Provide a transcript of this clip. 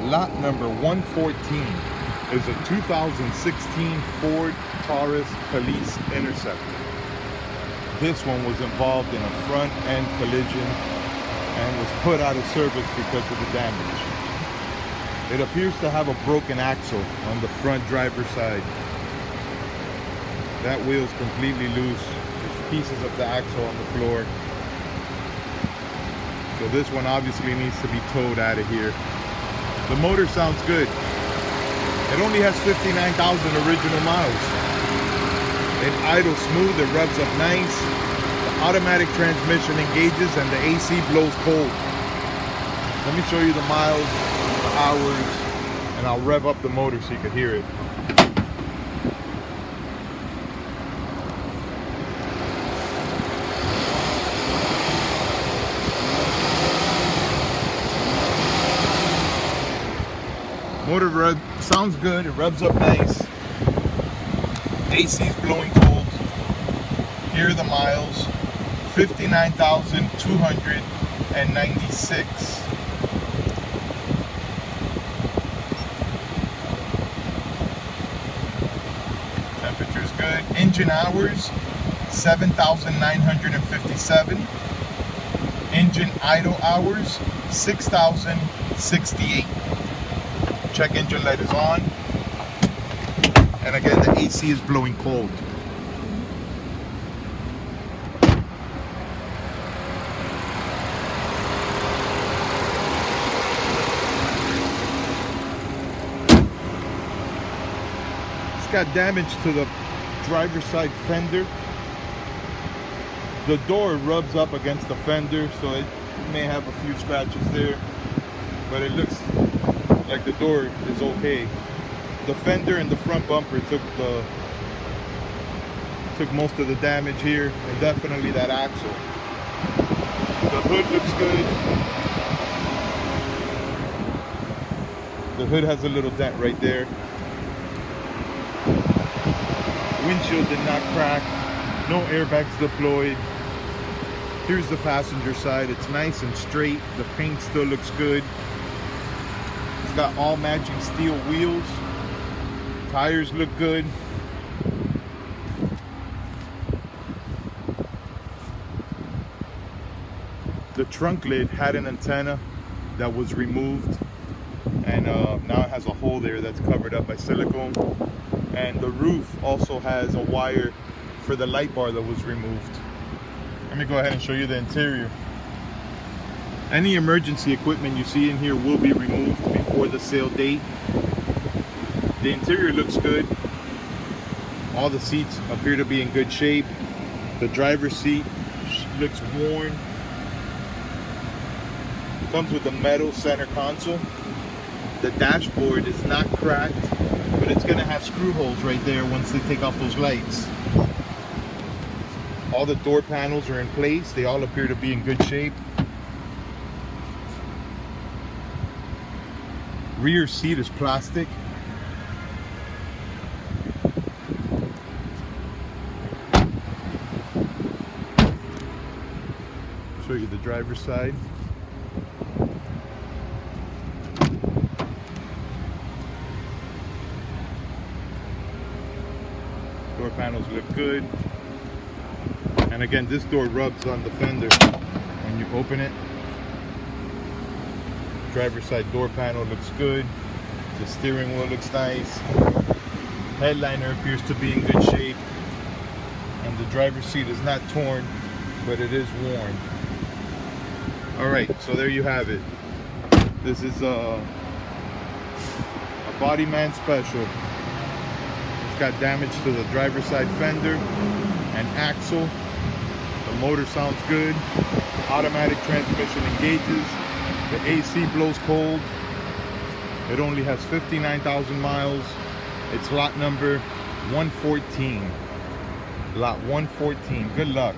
Lot number 114 is a 2016 Ford Taurus Police Interceptor. This one was involved in a front end collision and was put out of service because of the damage. It appears to have a broken axle on the front driver's side. That wheel's completely loose. There's pieces of the axle on the floor. So this one obviously needs to be towed out of here. The motor sounds good. It only has 59,000 original miles. It idles smooth, it revs up nice. The automatic transmission engages and the AC blows cold. Let me show you the miles, the hours, and I'll rev up the motor so you can hear it. Motor sounds good, it revs up nice. AC is blowing cold. Here are the miles, 59,296. Temperature's good. Engine hours, 7,957. Engine idle hours, 6,068. Check engine light is on. And again, the AC is blowing cold. It's got damage to the driver's side fender. The door rubs up against the fender, so it may have a few scratches there, but it looks like the door is okay. The fender and the front bumper took most of the damage here, and definitely that axle. The hood looks good. The hood has a little dent right there. Windshield did not crack. No airbags deployed. Here's the passenger side. It's nice and straight. The paint still looks good. It's got all matching steel wheels. Tires look good. The trunk lid had an antenna that was removed, and now it has a hole there that's covered up by silicone. And the roof also has a wire for the light bar that was removed. Let me go ahead and show you the interior. Any emergency equipment you see in here will be removed before the sale date. The interior looks good. All the seats appear to be in good shape. The driver's seat looks worn. It comes with a metal center console. The dashboard is not cracked, but it's going to have screw holes right there once they take off those lights. All the door panels are in place. They all appear to be in good shape. Rear seat is plastic. Show you the driver's side. Door panels look good. And again, this door rubs on the fender when you open it. Driver's side door panel looks good. The steering wheel looks nice. Headliner appears to be in good shape. And the driver's seat is not torn, but it is worn. Alright, so there you have it. This is a body man special. It's got damage to the driver's side fender and axle. The motor sounds good. Automatic transmission engages. The AC blows cold. It only has 59,000 miles. It's lot number 114. Lot 114. Good luck.